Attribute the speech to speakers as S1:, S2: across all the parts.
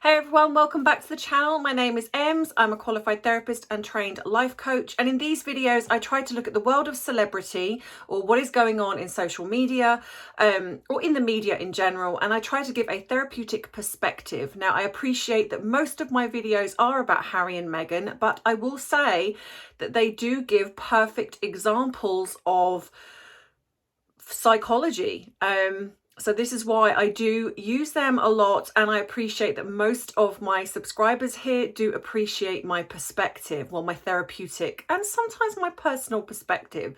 S1: Hey everyone, welcome back to the channel. My name is Ems. I'm a qualified therapist and trained life coach. And in these videos, I try to look at the world of celebrity or what is going on in social media or in the media in general. And I try to give a therapeutic perspective. Now, I appreciate that most of my videos are about Harry and Meghan, but I will say that they do give perfect examples of psychology. So this is why I do use them a lot, and I appreciate that most of my subscribers here do appreciate my perspective, well, my therapeutic and sometimes my personal perspective.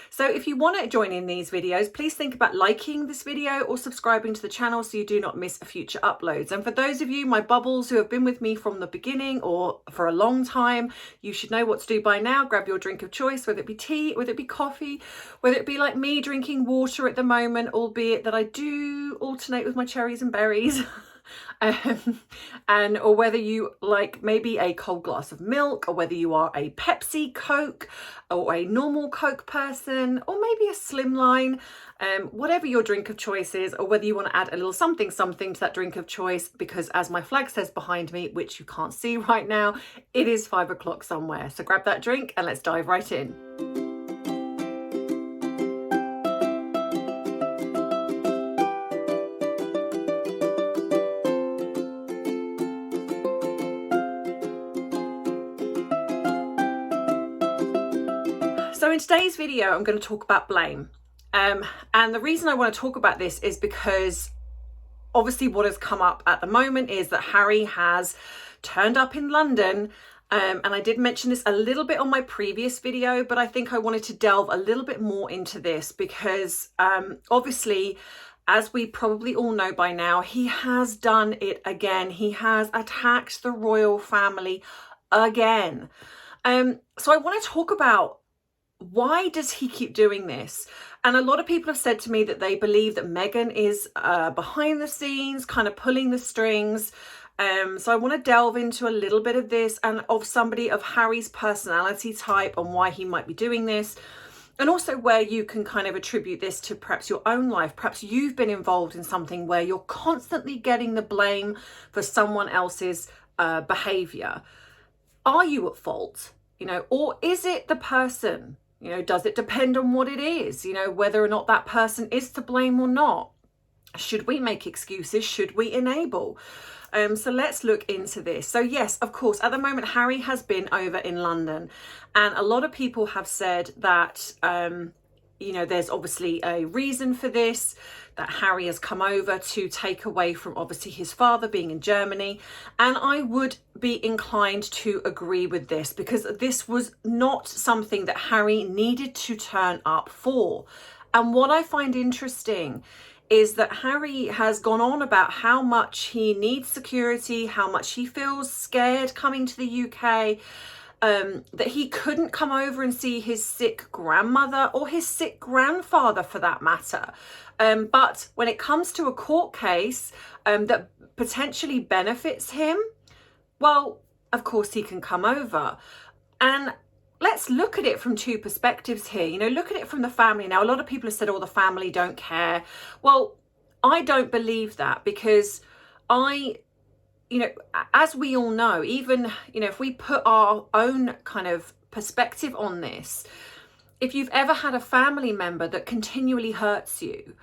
S1: So if you want to join in these videos, please think about liking this video or subscribing to the channel so you do not miss future uploads. And for those of you, my bubbles, who have been with me from the beginning or for a long time, you should know what to do by now. Grab your drink of choice, whether it be tea, whether it be coffee, whether it be like me drinking water at the moment, albeit that I do alternate with my cherries and berries. Or whether you like maybe a cold glass of milk, or whether you are a Pepsi Coke or a normal Coke person, or maybe a slimline, whatever your drink of choice is, or whether you want to add a little something to that drink of choice, because as my flag says behind me, which you can't see right now, it is 5 o'clock somewhere. So grab that drink and let's dive right in. So in today's video, I'm going to talk about blame. And the reason I want to talk about this is because obviously what has come up at the moment is that Harry has turned up in London. And I did mention this a little bit on my previous video, but I think I wanted to delve a little bit more into this because obviously, as we probably all know by now, he has done it again. He has attacked the royal family again. So I want to talk about, why does he keep doing this? And a lot of people have said to me that they believe that Meghan is behind the scenes, kind of pulling the strings. So I want to delve into a little bit of this and of somebody of Harry's personality type and why he might be doing this. And also where you can kind of attribute this to perhaps your own life. Perhaps you've been involved in something where you're constantly getting the blame for someone else's behavior. Are you at fault? Or is it the person? Does it depend on what it is? Whether or not that person is to blame or not. Should we make excuses? Should we enable? So let's look into this. So yes, of course, at the moment, Harry has been over in London, and a lot of people have said that, there's obviously a reason for this, that Harry has come over to take away from obviously his father being in Germany. And I would be inclined to agree with this, because this was not something that Harry needed to turn up for. And what I find interesting is that Harry has gone on about how much he needs security, how much he feels scared coming to the UK, that he couldn't come over and see his sick grandmother or his sick grandfather for that matter. But when it comes to a court case that potentially benefits him, well, of course he can come over. And let's look at it from two perspectives here. Look at it from the family. Now, a lot of people have said, oh, the family don't care. Well, I don't believe that, because as we all know, even, if we put our own kind of perspective on this, if you've ever had a family member that continually hurts you,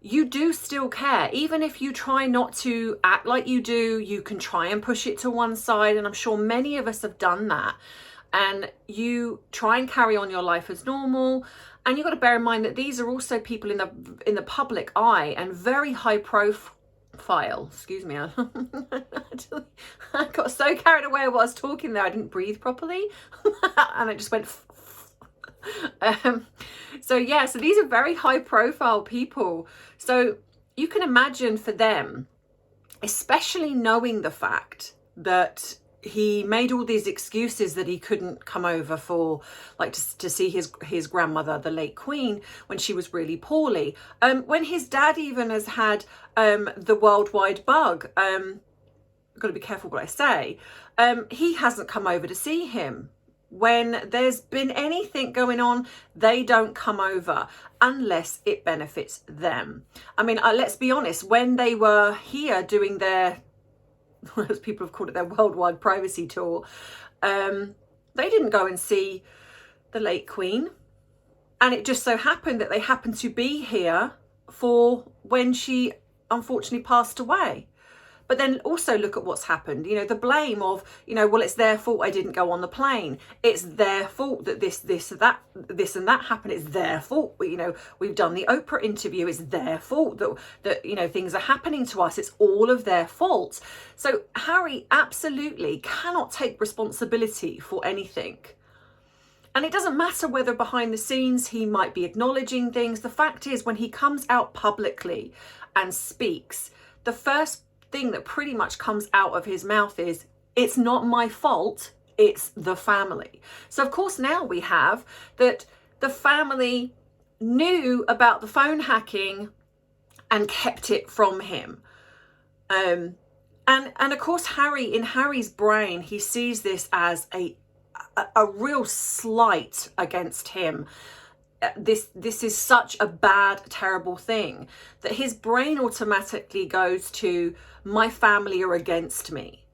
S1: you do still care. Even if you try not to act like you do, you can try and push it to one side. And I'm sure many of us have done that. And you try and carry on your life as normal. And you've got to bear in mind that these are also people in the public eye and very high profile. Excuse me. I got so carried away while I was talking there, I didn't breathe properly. And I just went... So these are very high profile people. So you can imagine for them, especially knowing the fact that he made all these excuses that he couldn't come over for, like, to see his grandmother, the late Queen, when she was really poorly. When his dad even has had the worldwide bug, I've got to be careful what I say, he hasn't come over to see him. When there's been anything going on, they don't come over unless it benefits them. I mean, let's be honest, when they were here doing their as people have called it, their worldwide privacy tour, they didn't go and see the late Queen. And it just so happened that they happened to be here for when she unfortunately passed away. But then also look at what's happened. You know, the blame of, you know, well, it's their fault I didn't go on the plane. It's their fault that this and that happened. It's their fault. You know, we've done the Oprah interview. It's their fault that you know, things are happening to us. It's all of their fault. So Harry absolutely cannot take responsibility for anything. And it doesn't matter whether behind the scenes he might be acknowledging things. The fact is, when he comes out publicly and speaks, the first thing that pretty much comes out of his mouth is, it's not my fault, it's the family. So of course now we have that the family knew about the phone hacking and kept it from him. And of course in Harry's brain, he sees this as a real slight against him. This is such a bad, terrible thing that his brain automatically goes to, my family are against me.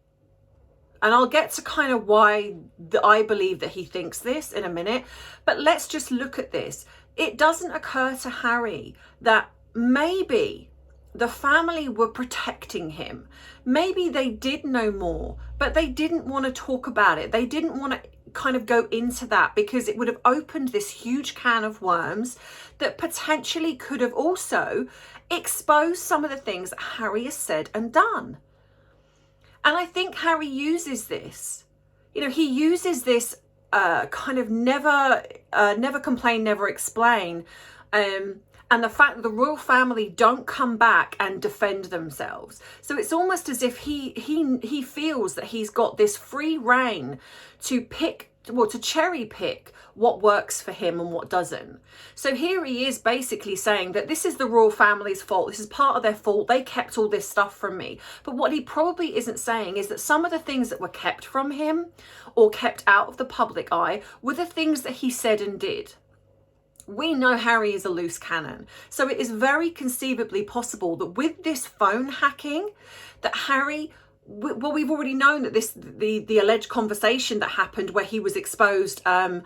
S1: And I'll get to kind of why I believe that he thinks this in a minute. But let's just look at this. It doesn't occur to Harry that maybe the family were protecting him. Maybe they did know more, but they didn't want to talk about it. They didn't want to kind of go into that because it would have opened this huge can of worms that potentially could have also exposed some of the things that Harry has said and done. And I think Harry uses this. You know, he uses this kind of never complain, never explain. And the fact that the royal family don't come back and defend themselves. So it's almost as if he feels that he's got this free reign to to cherry pick what works for him and what doesn't. So here he is basically saying that this is the royal family's fault. This is part of their fault. They kept all this stuff from me. But what he probably isn't saying is that some of the things that were kept from him or kept out of the public eye were the things that he said and did. We know Harry is a loose cannon. So it is very conceivably possible that with this phone hacking, that Harry, well, we've already known that the alleged conversation that happened where he was exposed, and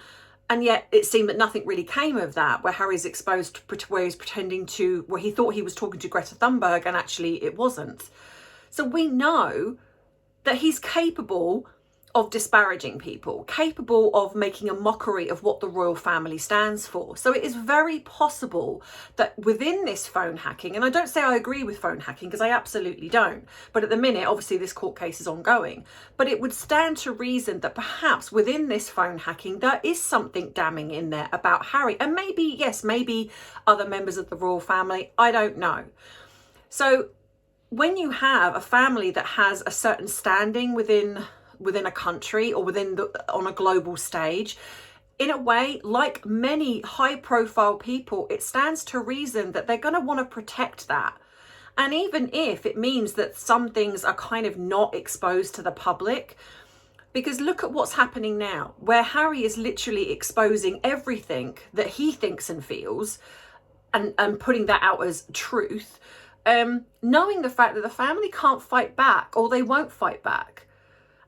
S1: yet it seemed that nothing really came of that, where Harry's exposed, where he's pretending to, where he thought he was talking to Greta Thunberg and actually it wasn't. So we know that he's capable of disparaging people, capable of making a mockery of what the royal family stands for. So it is very possible that within this phone hacking, and I don't say I agree with phone hacking because I absolutely don't, but at the minute, obviously this court case is ongoing, but it would stand to reason that perhaps within this phone hacking, there is something damning in there about Harry. And maybe, yes, maybe other members of the royal family, I don't know. So when you have a family that has a certain standing within a country or on a global stage, in a way, like many high profile people, it stands to reason that they're going to want to protect that. And even if it means that some things are kind of not exposed to the public, because look at what's happening now, where Harry is literally exposing everything that he thinks and feels and putting that out as truth, knowing the fact that the family can't fight back or they won't fight back.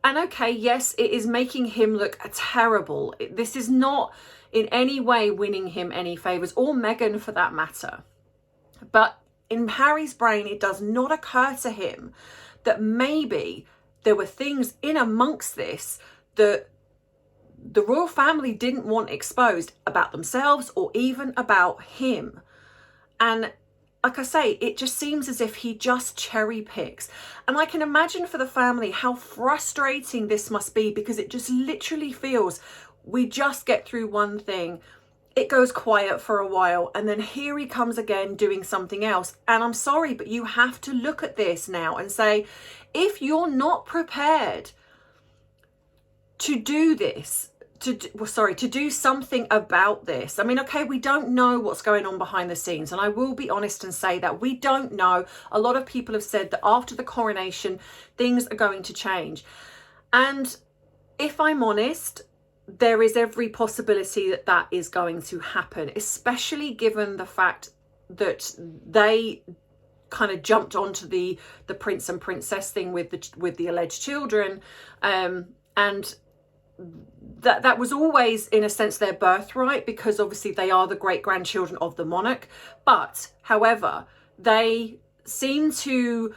S1: And okay, yes, it is making him look terrible. This is not in any way winning him any favours, or Meghan for that matter. But in Harry's brain, it does not occur to him that maybe there were things in amongst this that the royal family didn't want exposed about themselves or even about him. And like I say, it just seems as if he just cherry picks. And I can imagine for the family how frustrating this must be, because it just literally feels we just get through one thing, it goes quiet for a while, and then here he comes again doing something else. And I'm sorry, but you have to look at this now and say, if you're not prepared to do this, to do something about this. I mean, okay, we don't know what's going on behind the scenes, and I will be honest and say that we don't know. A lot of people have said that after the coronation, things are going to change. And if I'm honest, there is every possibility that that is going to happen, especially given the fact that they kind of jumped onto the prince and princess thing with the alleged children, and that was always in a sense their birthright, because obviously they are the great grandchildren of the monarch. But however, they seem to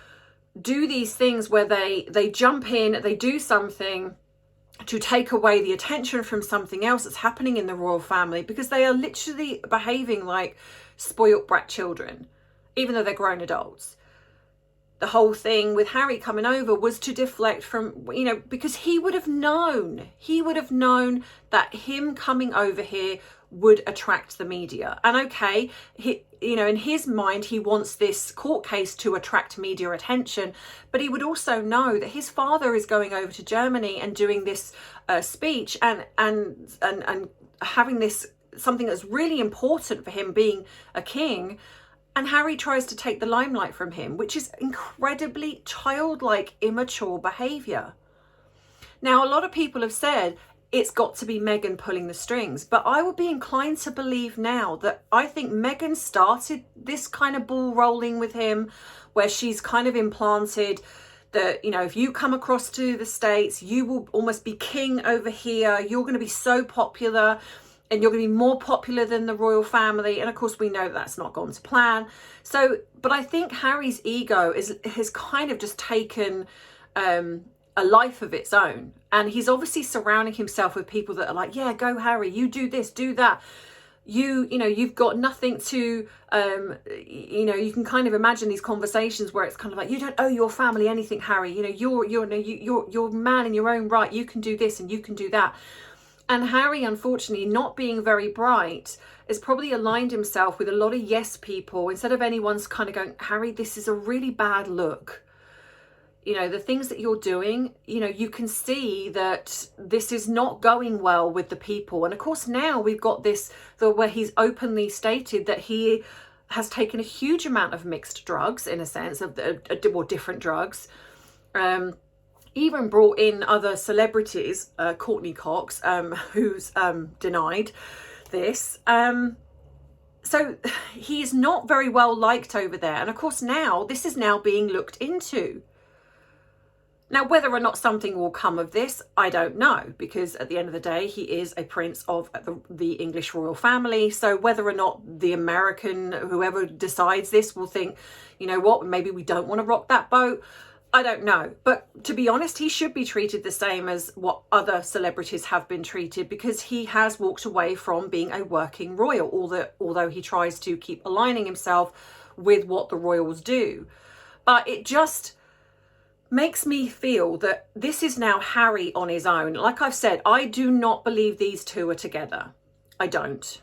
S1: do these things where they jump in, they do something to take away the attention from something else that's happening in the royal family, because they are literally behaving like spoilt brat children, even though they're grown adults. The whole thing with Harry coming over was to deflect from, you know, because he would have known that him coming over here would attract the media. And okay, you know, in his mind, he wants this court case to attract media attention, but he would also know that his father is going over to Germany and doing this speech and having this something that's really important for him, being a king. And Harry tries to take the limelight from him, which is incredibly childlike, immature behaviour. Now, a lot of people have said it's got to be Meghan pulling the strings, but I would be inclined to believe now that I think Meghan started this kind of ball rolling with him, where she's kind of implanted that, you know, if you come across to the States, you will almost be king over here. You're going to be so popular, and you're going to be more popular than the royal family. And of course, we know that's not gone to plan. So, but I think Harry's ego has kind of just taken a life of its own. And he's obviously surrounding himself with people that are like, yeah, go Harry, you do this, do that. You know, you've got nothing to, you know, you can kind of imagine these conversations where it's kind of like, you don't owe your family anything, Harry. You know, you're a man in your own right. You can do this and you can do that. And Harry, unfortunately, not being very bright, has probably aligned himself with a lot of yes people, instead of anyone's kind of going, Harry, this is a really bad look. You know, the things that you're doing, you know, you can see that this is not going well with the people. And of course, now we've got this, where he's openly stated that he has taken a huge amount of mixed drugs, in a sense, of different drugs. Even brought in other celebrities, Courtney Cox, who's denied this. So he's not very well liked over there. And of course now, this is now being looked into. Now, whether or not something will come of this, I don't know, because at the end of the day, he is a prince of the English royal family. So whether or not the American, whoever decides this, will think, you know what, maybe we don't want to rock that boat, I don't know. But to be honest, he should be treated the same as what other celebrities have been treated, because he has walked away from being a working royal, although he tries to keep aligning himself with what the royals do. But it just makes me feel that this is now Harry on his own. Like I've said, I do not believe these two are together. I don't.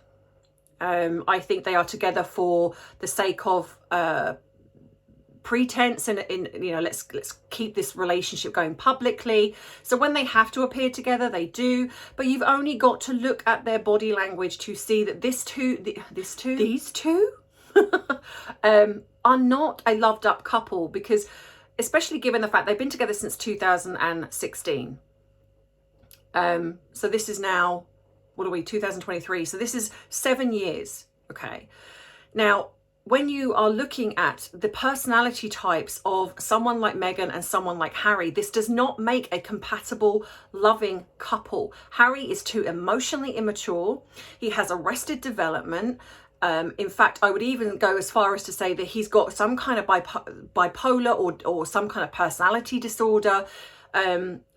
S1: I think they are together for the sake of pretense, and in, you know, let's keep this relationship going publicly. So when they have to appear together, they do. But you've only got to look at their body language to see that these two are not a loved up couple, because especially given the fact they've been together since 2016. So this is now, what are we, 2023? So this is 7 years. Okay. Now, when you are looking at the personality types of someone like Meghan and someone like Harry, this does not make a compatible, loving couple. Harry is too emotionally immature. He has arrested development. In fact, I would even go as far as to say that he's got some kind of bipolar or some kind of personality disorder,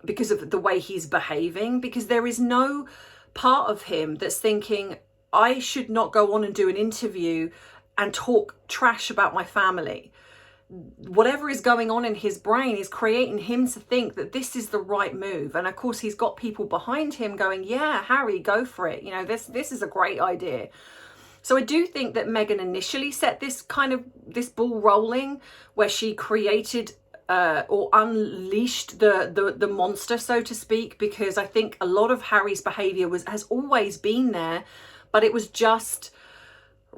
S1: because of the way he's behaving, because there is no part of him that's thinking, I should not go on and do an interview and talk trash about my family. Whatever is going on in his brain is creating him to think that this is the right move. And of course, he's got people behind him going, yeah, Harry, go for it. You know, this is a great idea. So I do think that Meghan initially set this ball rolling, where she created or unleashed the monster, so to speak, because I think a lot of Harry's behavior has always been there, but it was just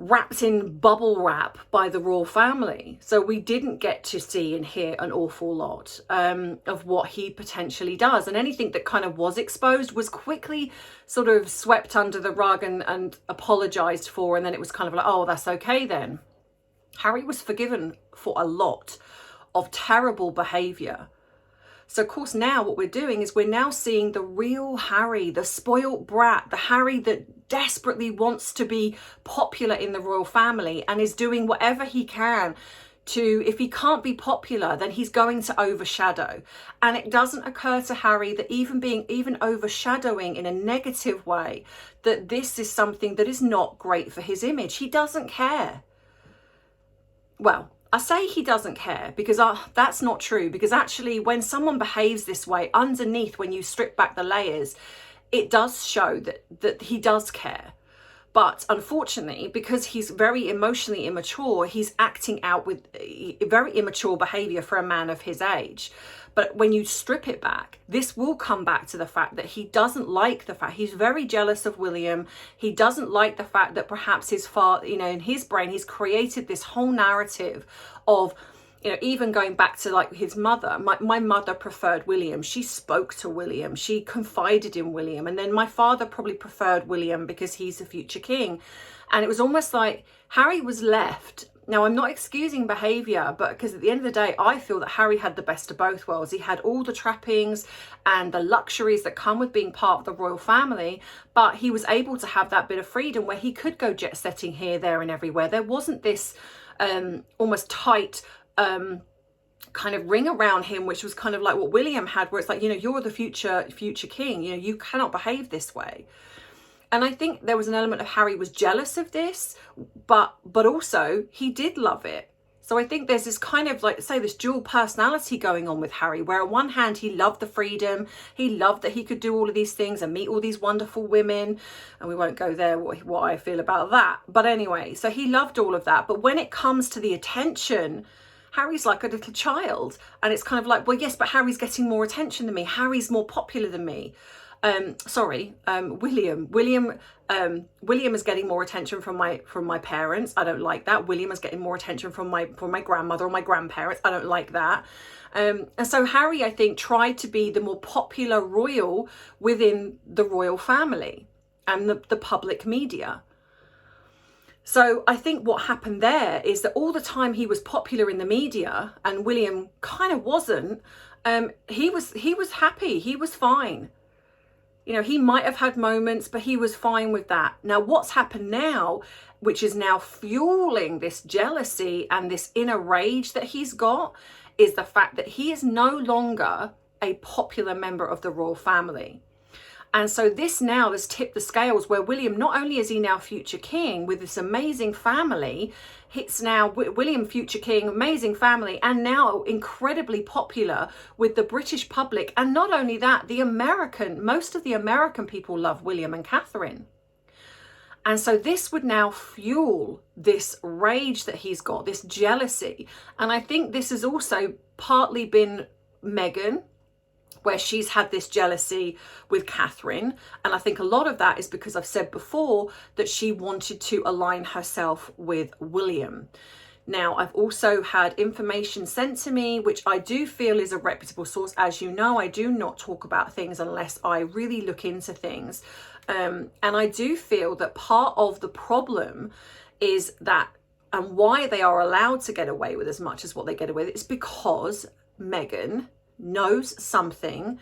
S1: wrapped in bubble wrap by the royal family. So we didn't get to see and hear an awful lot of what he potentially does. And anything that kind of was exposed was quickly sort of swept under the rug and apologized for. And then it was kind of like, oh, that's okay then. Harry was forgiven for a lot of terrible behaviour. So of course now what we're doing is we're now seeing the real Harry, the spoilt brat, the Harry that desperately wants to be popular in the royal family and is doing whatever he can to, if he can't be popular, then he's going to overshadow. And it doesn't occur to Harry that even overshadowing in a negative way, that this is something that is not great for his image. He doesn't care. Well, I say he doesn't care because that's not true, because actually when someone behaves this way underneath, when you strip back the layers, it does show that he does care. But unfortunately, because he's very emotionally immature, he's acting out with very immature behavior for a man of his age. But when you strip it back, this will come back to the fact that he doesn't like the fact, he's very jealous of William. He doesn't like the fact that perhaps his father, in his brain, he's created this whole narrative of, even going back to like his mother. My mother preferred William. She spoke to William. She confided in William. And then my father probably preferred William because he's the future king. And it was almost like Harry was left. Now, I'm not excusing behaviour, but because at the end of the day, I feel that Harry had the best of both worlds. He had all the trappings and the luxuries that come with being part of the royal family, but he was able to have that bit of freedom where he could go jet setting here, there and everywhere. There wasn't this almost tight kind of ring around him, which was kind of like what William had, where it's like, you're the future king, you cannot behave this way. And I think there was an element of Harry was jealous of this, but also he did love it. So I think there's this kind of like, say, this dual personality going on with Harry, where on one hand, he loved the freedom. He loved that he could do all of these things and meet all these wonderful women. And we won't go there, what I feel about that. But anyway, so he loved all of that. But when it comes to the attention, Harry's like a little child. And it's kind of like, well, yes, but Harry's getting more attention than me. Harry's more popular than me. William is getting more attention from my parents. I don't like that. William is getting more attention from my grandmother or my grandparents. I don't like that. And so Harry, I think, tried to be the more popular royal within the royal family and the public media. So I think what happened there is that all the time he was popular in the media and William kind of wasn't, he was happy. He was fine. He might have had moments, but he was fine with that. Now, what's happened now, which is now fueling this jealousy and this inner rage that he's got, is the fact that he is no longer a popular member of the royal family. And so this now has tipped the scales, where William, not only is he now future king with this amazing family, it's now William future king, amazing family, and now incredibly popular with the British public. And not only that, most of the American people love William and Catherine. And so this would now fuel this rage that he's got, this jealousy. And I think this has also partly been Meghan, where she's had this jealousy with Catherine. And I think a lot of that is because I've said before that she wanted to align herself with William. Now, I've also had information sent to me, which I do feel is a reputable source. As you know, I do not talk about things unless I really look into things. And I do feel that part of the problem is that, and why they are allowed to get away with as much as what they get away with, is because Meghan knows something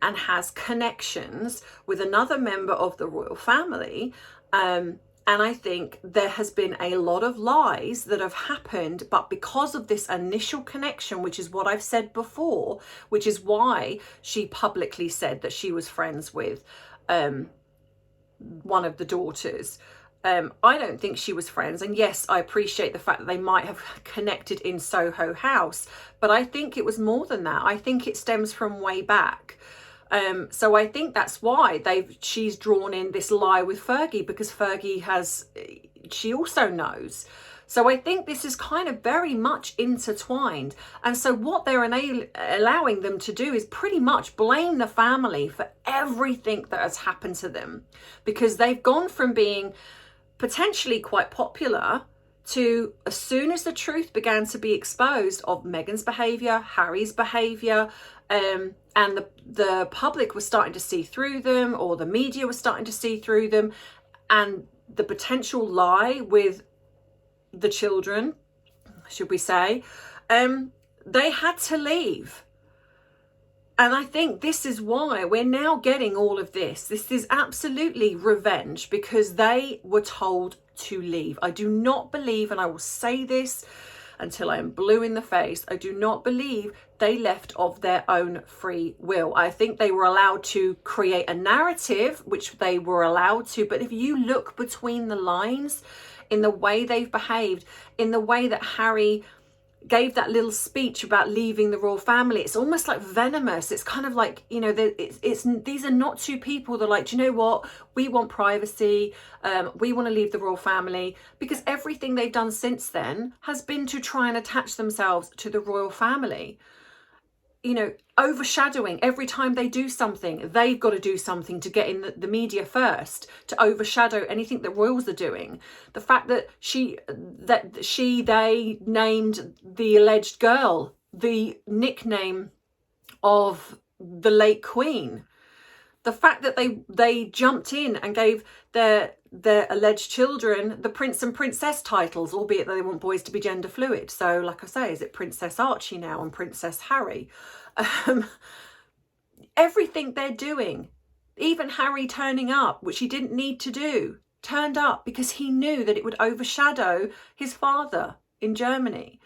S1: and has connections with another member of the royal family. And I think there has been a lot of lies that have happened, but because of this initial connection, which is what I've said before, which is why she publicly said that she was friends with one of the daughters. I don't think she was friends. And yes, I appreciate the fact that they might have connected in Soho House, but I think it was more than that. I think it stems from way back. So I think that's why she's drawn in this lie with Fergie, because Fergie she also knows. So I think this is kind of very much intertwined. And so what they're allowing them to do is pretty much blame the family for everything that has happened to them, because they've gone from being potentially quite popular to, as soon as the truth began to be exposed of Meghan's behaviour, Harry's behaviour, and the public was starting to see through them, or the media was starting to see through them, and the potential lie with the children, should we say, they had to leave. And I think this is why we're now getting all of this. This is absolutely revenge, because they were told to leave. I do not believe, and I will say this until I am blue in the face, I do not believe they left of their own free will. I think they were allowed to create a narrative, which they were allowed to. But if you look between the lines in the way they've behaved, in the way that Harry gave that little speech about leaving the royal family, it's almost like venomous. It's kind of like, you know, these are not two people that are like, do you know what, we want privacy, we want to leave the royal family, because everything they've done since then has been to try and attach themselves to the royal family. You know, overshadowing. Every time they do something, they've got to do something to get in the media first, to overshadow anything that royals are doing. The fact that they named the alleged girl the nickname of the late Queen. The fact that they jumped in and gave their alleged children the Prince and Princess titles, albeit that they want boys to be gender fluid. So, like I say, is it Princess Archie now and Princess Harry? Everything they're doing, even Harry turning up, which he didn't need to do, turned up because he knew that it would overshadow his father in Germany.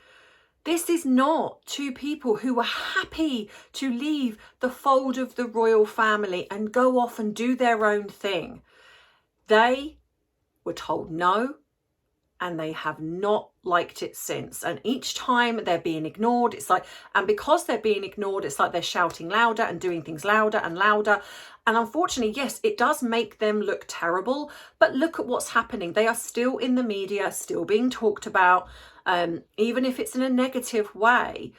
S1: This is not two people who were happy to leave the fold of the royal family and go off and do their own thing. They were told no, and they have not liked it since. And each time they're being ignored, it's like, and because they're being ignored, it's like they're shouting louder and doing things louder and louder. And unfortunately, yes, it does make them look terrible, but look at what's happening. They are still in the media, still being talked about. Even if it's in a negative way.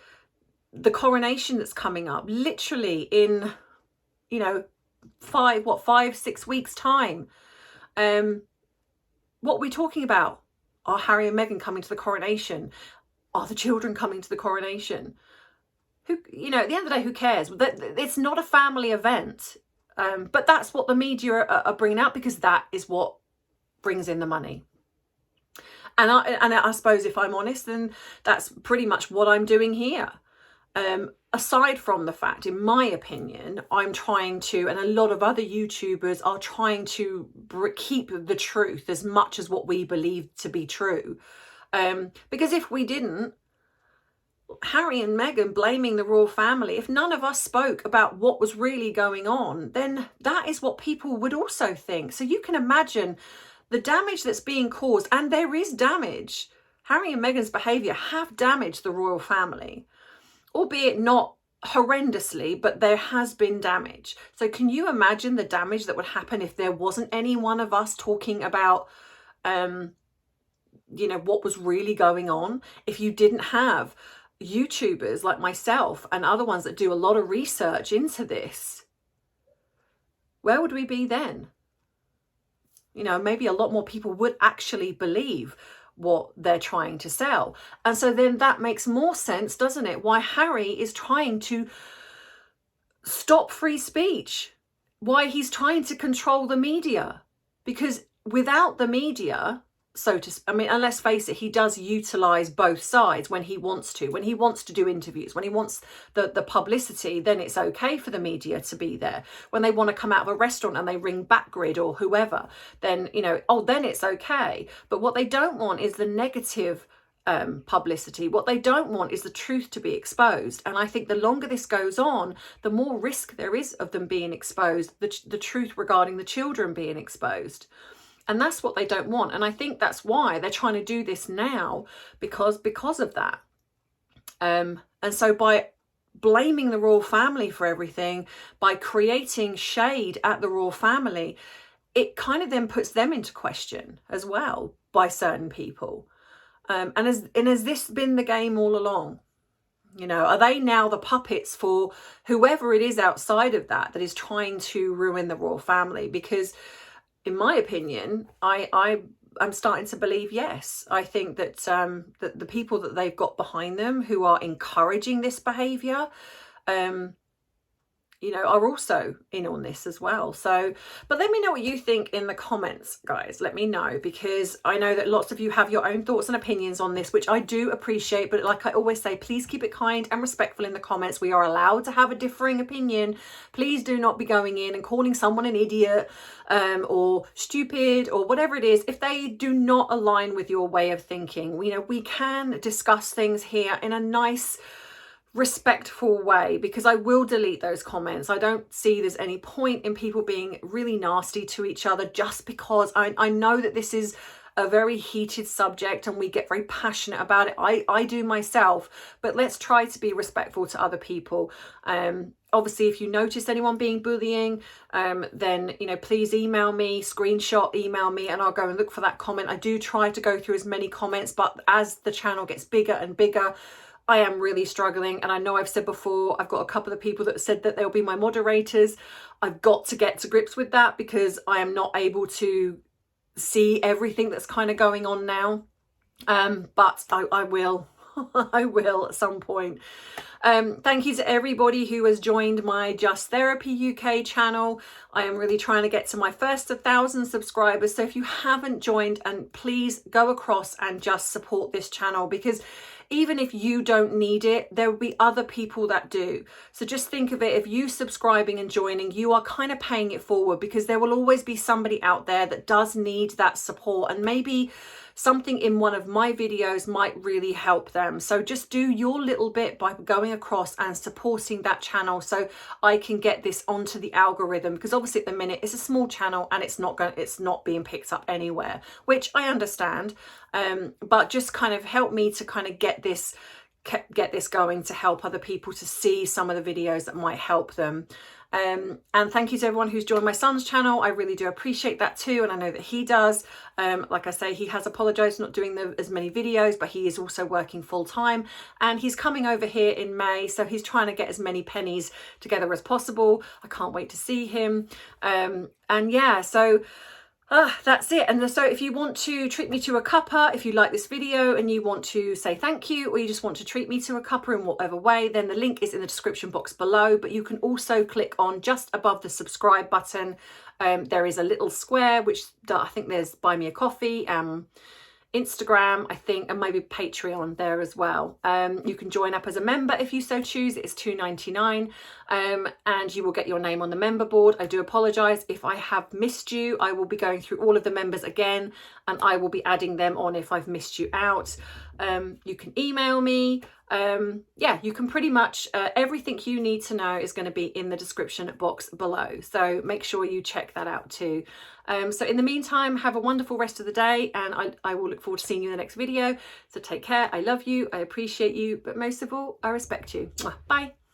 S1: The coronation that's coming up literally in, you know, 5-6 weeks time. What are we talking about? Are Harry and Meghan coming to the coronation? Are the children coming to the coronation? Who, you know, at the end of the day, who cares? It's not a family event, but that's what the media are bringing out, because that is what brings in the money. And I suppose, if I'm honest, then that's pretty much what I'm doing here. Aside from the fact, in my opinion, I'm trying to, and a lot of other YouTubers are trying to keep the truth as much as what we believe to be true. Because if we didn't, Harry and Meghan blaming the royal family, if none of us spoke about what was really going on, then that is what people would also think. So you can imagine the damage that's being caused, and there is damage. Harry and Meghan's behaviour have damaged the royal family, albeit not horrendously, but there has been damage. So can you imagine the damage that would happen if there wasn't any one of us talking about, you know, what was really going on? If you didn't have YouTubers like myself and other ones that do a lot of research into this, where would we be then? You know, maybe a lot more people would actually believe what they're trying to sell. And so then that makes more sense, doesn't it? Why Harry is trying to stop free speech, why he's trying to control the media. Because without the media, I mean, and let's face it, he does utilize both sides when he wants to. When he wants to do interviews, when he wants the publicity, then it's okay for the media to be there. When they want to come out of a restaurant and they ring Backgrid or whoever, then, you know, oh, then it's okay. But what they don't want is the negative publicity. What they don't want is the truth to be exposed. And I think the longer this goes on, the more risk there is of them being exposed, the truth regarding the children being exposed. And that's what they don't want. And I think that's why they're trying to do this now, because of that. And so by blaming the royal family for everything, by creating shade at the royal family, it kind of then puts them into question as well by certain people. And has this been the game all along? You know, are they now the puppets for whoever it is outside of that is trying to ruin the royal family? Because in my opinion, I'm starting to believe yes. I think that that the people that they've got behind them who are encouraging this behaviour, you know, are also in on this as well. So, but let me know what you think in the comments, guys. Let me know, because I know that lots of you have your own thoughts and opinions on this, which I do appreciate. But like I always say, please keep it kind and respectful in the comments. We are allowed to have a differing opinion. Please do not be going in and calling someone an idiot or stupid or whatever it is if they do not align with your way of thinking. You know, we can discuss things here in a nice, respectful way, because I will delete those comments. I don't see there's any point in people being really nasty to each other just because I know that this is a very heated subject and we get very passionate about it. I do myself, but let's try to be respectful to other people. Obviously, if you notice anyone being bullying, then, you know, please email me, screenshot, email me, and I'll go and look for that comment. I do try to go through as many comments, but as the channel gets bigger and bigger, I am really struggling. And I know I've said before, I've got a couple of people that said that they'll be my moderators. I've got to get to grips with that because I am not able to see everything that's kind of going on now. But I will. I will at some point. Thank you to everybody who has joined my Just Therapy UK channel. I am really trying to get to my first 1,000 subscribers. So if you haven't joined, and please go across and just support this channel, because even if you don't need it, there will be other people that do. So just think of it, if you subscribing and joining, you are kind of paying it forward, because there will always be somebody out there that does need that support, and maybe something in one of my videos might really help them. So just do your little bit by going across and supporting that channel so I can get this onto the algorithm, because obviously at the minute it's a small channel and it's not being picked up anywhere, which I understand. But just kind of help me to kind of get this going, to help other people to see some of the videos that might help them. And thank you to everyone who's joined my son's channel. I really do appreciate that too, and I know that he does. Like I say, he has apologized for not doing as many videos, but he is also working full-time, and he's coming over here in May, so he's trying to get as many pennies together as possible. I can't wait to see him. And yeah, so that's it. And so if you want to treat me to a cuppa, if you like this video and you want to say thank you, or you just want to treat me to a cuppa in whatever way, then the link is in the description box below. But you can also click on just above the subscribe button. There is a little square, which I think there's buy me a coffee, Instagram, I think, and maybe Patreon there as well. You can join up as a member if you so choose. It's $2.99, and you will get your name on the member board. I do apologise if I have missed you. I will be going through all of the members again, and I will be adding them on if I've missed you out. You can email me. Yeah, you can pretty much, everything you need to know is going to be in the description box below. So make sure you check that out too. So in the meantime, have a wonderful rest of the day, and I will look forward to seeing you in the next video. So take care. I love you. I appreciate you. But most of all, I respect you. Bye.